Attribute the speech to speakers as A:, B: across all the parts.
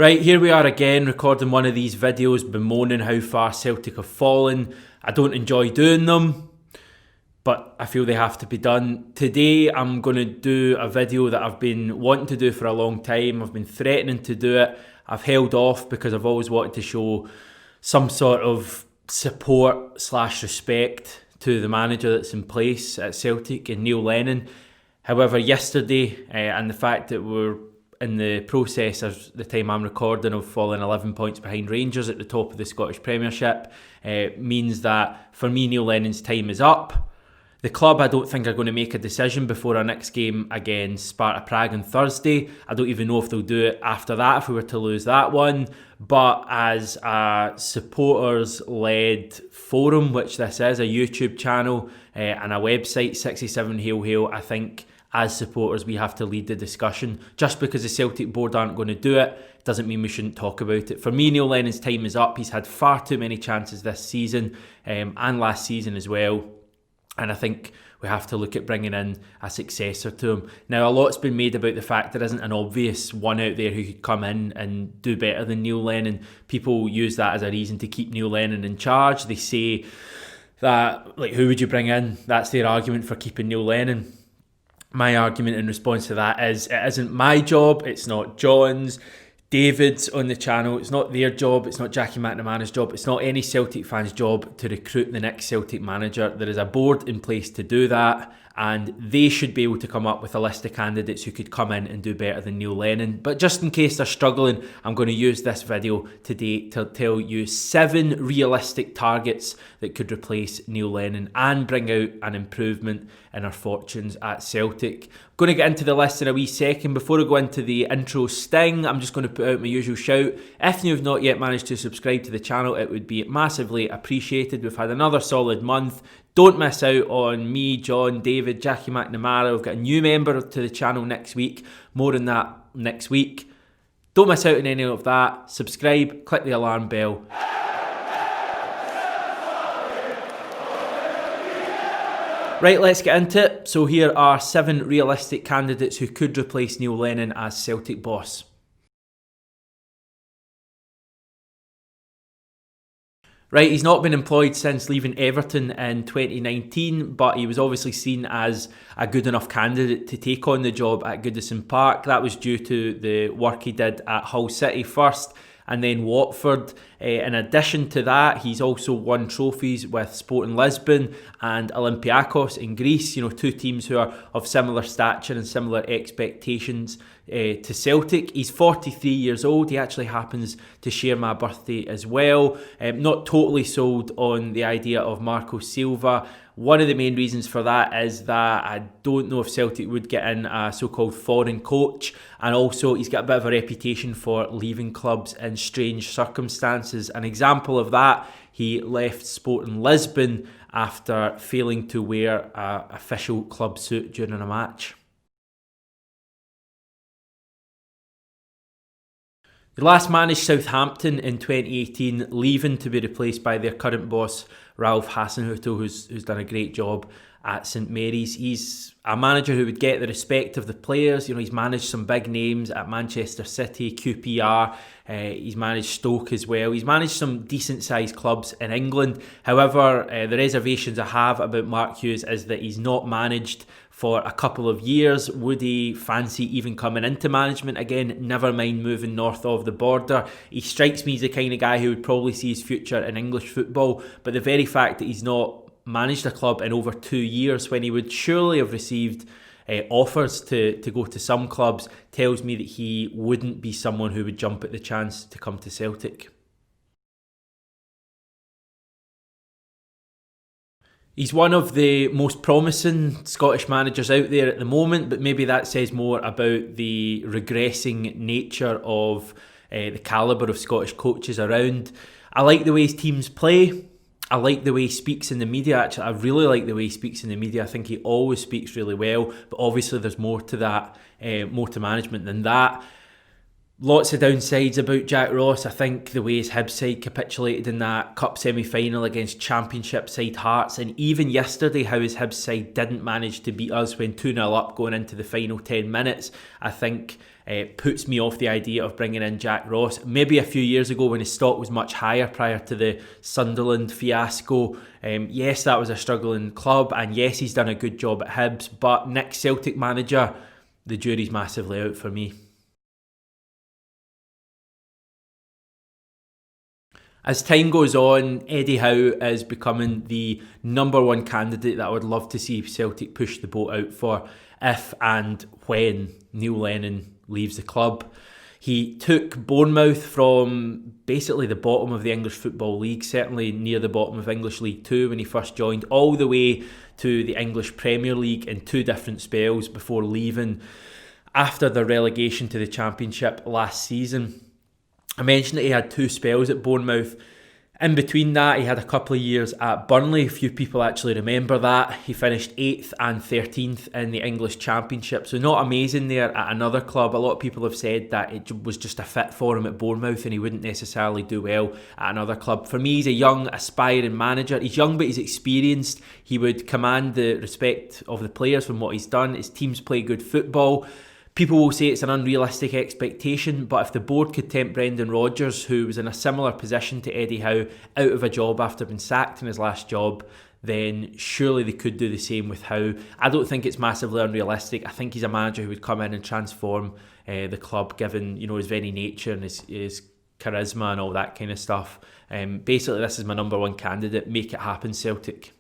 A: Right, here we are again, recording one of these videos bemoaning how far Celtic have fallen. I don't enjoy doing them, but I feel they have to be done. Today I'm going to do a video that I've been wanting to do for a long time. I've been threatening to do it. I've held off because I've always wanted to show some sort of support / respect to the manager that's in place at Celtic and Neil Lennon. However, yesterday and the fact that we're in the process of the time I'm recording of falling 11 points behind Rangers at the top of the Scottish Premiership means that for me Neil Lennon's time is up. The club I don't think are going to make a decision before our next game against Sparta Prague on Thursday. I don't even know if they'll do it after that if we were to lose that one. But as a supporters-led forum, which this is, a YouTube channel and a website, 67 Hail Hail, I think as supporters we have to lead the discussion. Just because the Celtic board aren't going to do it doesn't mean we shouldn't talk about it. For me, Neil Lennon's time is up. He's had far too many chances this season and last season as well. And I think we have to look at bringing in a successor to him. Now, a lot's been made about the fact there isn't an obvious one out there who could come in and do better than Neil Lennon. People use that as a reason to keep Neil Lennon in charge. They say that, like, who would you bring in? That's their argument for keeping Neil Lennon. My argument in response to that is it isn't my job, it's not John's, David's on the channel, it's not their job, it's not Jackie McNamara's job, it's not any Celtic fan's job to recruit the next Celtic manager. There is a board in place to do that, and they should be able to come up with a list of candidates who could come in and do better than Neil Lennon. But just in case they're struggling, I'm going to use this video today to tell you 7 realistic targets that could replace Neil Lennon and bring out an improvement in our fortunes at Celtic. I'm going to get into the list in a wee second. Before I go into the intro sting, I'm just going to put out my usual shout. If you've not yet managed to subscribe to the channel, it would be massively appreciated. We've had another solid month. Don't miss out on me, John, David, Jackie McNamara. We've got a new member to the channel next week. More on that next week. Don't miss out on any of that. Subscribe, click the alarm bell. Right, let's get into it. So here are 7 realistic candidates who could replace Neil Lennon as Celtic boss. Right, he's not been employed since leaving Everton in 2019, but he was obviously seen as a good enough candidate to take on the job at Goodison Park. That was due to the work he did at Hull City first and then Watford. In addition to that, he's also won trophies with Sporting Lisbon and Olympiacos in Greece, you know, 2 teams who are of similar stature and similar expectations to Celtic. He's 43 years old. He actually happens to share my birthday as well. Not totally sold on the idea of Marco Silva. One of the main reasons for that is that I don't know if Celtic would get in a so-called foreign coach, and also he's got a bit of a reputation for leaving clubs in strange circumstances. An example of that, he left Sporting Lisbon after failing to wear an official club suit during a match. He last managed Southampton in 2018, leaving to be replaced by their current boss, Ralph Hasenhüttl, who's done a great job at St Mary's. He's a manager who would get the respect of the players. You know, he's managed some big names at Manchester City, QPR. He's managed Stoke as well. He's managed some decent-sized clubs in England. However, the reservations I have about Mark Hughes is that he's not managed for a couple of years. Would he fancy even coming into management again? Never mind moving north of the border. He strikes me as the kind of guy who would probably see his future in English football, but the very fact that he's not managed a club in over 2 years when he would surely have received offers to go to some clubs tells me that he wouldn't be someone who would jump at the chance to come to Celtic. He's one of the most promising Scottish managers out there at the moment, but maybe that says more about the regressing nature of the calibre of Scottish coaches around. I like the way his teams play. I like the way he speaks in the media. Actually, I really like the way he speaks in the media. I think he always speaks really well, but obviously there's more to that, more to management than that. Lots of downsides about Jack Ross. I think the way his Hibs side capitulated in that cup semi-final against Championship side Hearts, and even yesterday how his Hibs side didn't manage to beat us when 2-0 up going into the final 10 minutes. I think puts me off the idea of bringing in Jack Ross. Maybe a few years ago when his stock was much higher prior to the Sunderland fiasco. Yes, that was a struggling club, and yes, he's done a good job at Hibs, but next Celtic manager, the jury's massively out for me. As time goes on, Eddie Howe is becoming the number one candidate that I would love to see Celtic push the boat out for if and when Neil Lennon leaves the club. He took Bournemouth from basically the bottom of the English Football League, certainly near the bottom of English League 2 when he first joined, all the way to the English Premier League in 2 different spells before leaving after the relegation to the Championship last season. I mentioned that he had 2 spells at Bournemouth. In between that, he had a couple of years at Burnley. Few people actually remember that. He finished 8th and 13th in the English Championship. So not amazing there at another club. A lot of people have said that it was just a fit for him at Bournemouth and he wouldn't necessarily do well at another club. For me, he's a young, aspiring manager. He's young, but he's experienced. He would command the respect of the players from what he's done. His teams play good football. People will say it's an unrealistic expectation, but if the board could tempt Brendan Rodgers, who was in a similar position to Eddie Howe, out of a job after being sacked in his last job, then surely they could do the same with Howe. I don't think it's massively unrealistic. I think he's a manager who would come in and transform the club, given his very nature and his charisma and all that kind of stuff. Basically, this is my number one candidate. Make it happen, Celtic.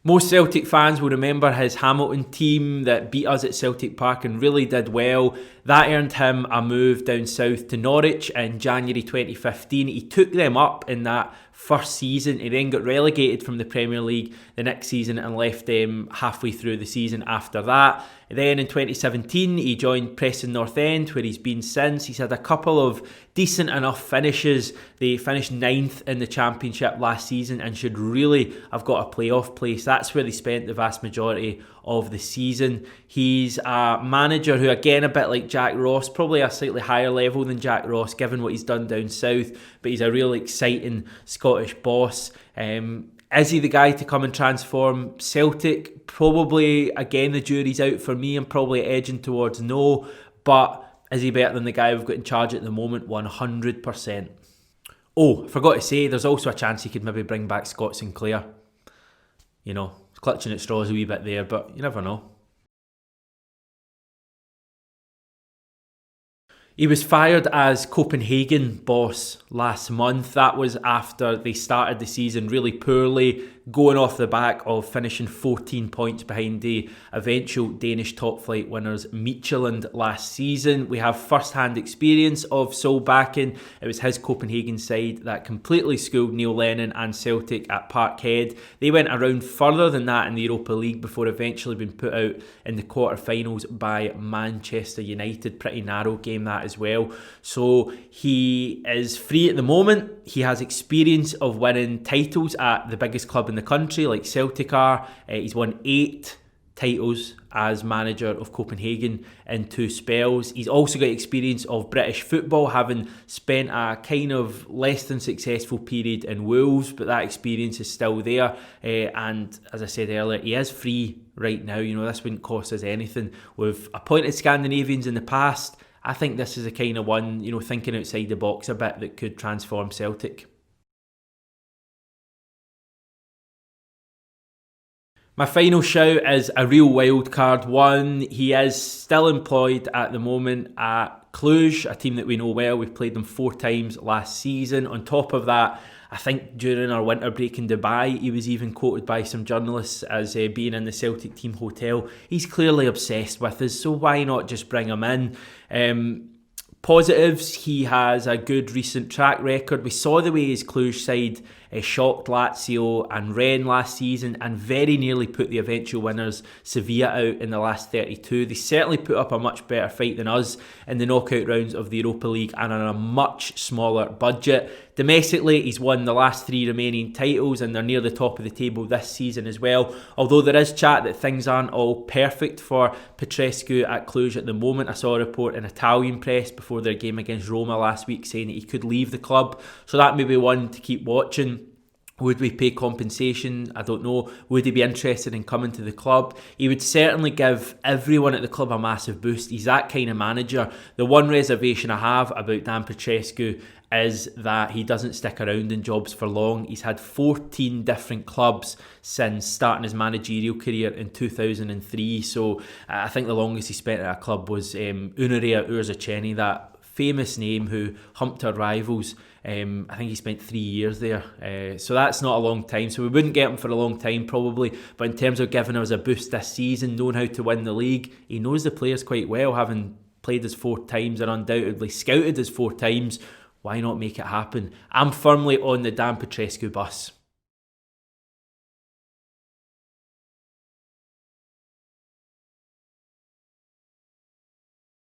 A: Most Celtic fans will remember his Hamilton team that beat us at Celtic Park and really did well. That earned him a move down south to Norwich in January 2015. He took them up in that first season. He then got relegated from the Premier League the next season and left them halfway through the season after that. Then in 2017, he joined Preston North End, where he's been since. He's had a couple of decent enough finishes. They finished 9th in the Championship last season and should really have got a playoff place. That's where they spent the vast majority of the season. He's a manager who, again, a bit like Jack Ross, probably a slightly higher level than Jack Ross, given what he's done down south, but he's a really exciting Scottish boss. Is he the guy to come and transform Celtic? Probably, again, the jury's out for me. I'm probably edging towards no, but is he better than the guy we've got in charge at the moment? 100%. Oh, I forgot to say, there's also a chance he could maybe bring back Scott Sinclair. Clutching at straws a wee bit there, but you never know. He was fired as Copenhagen boss last month. That was after they started the season really poorly, going off the back of finishing 14 points behind the eventual Danish top flight winners Midtjylland last season. We have first-hand experience of Solbakken. It was his Copenhagen side that completely schooled Neil Lennon and Celtic at Parkhead. They went a round further than that in the Europa League before eventually being put out in the quarter-finals by Manchester United. Pretty narrow game that as well. So he is free at the moment. He has experience of winning titles at the biggest club in the country, like Celtic are. He's won 8 titles as manager of Copenhagen in 2 spells. He's also got experience of British football, having spent a kind of less than successful period in Wolves, but that experience is still there. And as I said earlier, he is free right now. This wouldn't cost us anything. We've appointed Scandinavians in the past. I think this is a kind of one, thinking outside the box a bit, that could transform Celtic. My final shout is a real wild card one. He is still employed at the moment at Cluj, a team that we know well. We've played them 4 times last season. On top of that, I think during our winter break in Dubai, he was even quoted by some journalists as being in the Celtic team hotel. He's clearly obsessed with us, so why not just bring him in? Positives, he has a good recent track record. We saw the way his Cluj side shocked Lazio and Rennes last season and very nearly put the eventual winners Sevilla out in the last 32. They certainly put up a much better fight than us in the knockout rounds of the Europa League and on a much smaller budget. Domestically, he's won the last 3 remaining titles and they're near the top of the table this season as well. Although there is chat that things aren't all perfect for Petrescu at Cluj at the moment. I saw a report in Italian press before their game against Roma last week saying that he could leave the club. So that may be one to keep watching. Would we pay compensation? I don't know. Would he be interested in coming to the club? He would certainly give everyone at the club a massive boost. He's that kind of manager. The one reservation I have about Dan Petrescu is that he doesn't stick around in jobs for long. He's had 14 different clubs since starting his managerial career in 2003. So I think the longest he spent at a club was Unaria Urziceni, that famous name who humped our rivals. I think he spent 3 years there. So that's not a long time. So we wouldn't get him for a long time probably. But in terms of giving us a boost this season, knowing how to win the league, he knows the players quite well, having played us 4 times and undoubtedly scouted us 4 times. Why not make it happen? I'm firmly on the Dan Petrescu bus.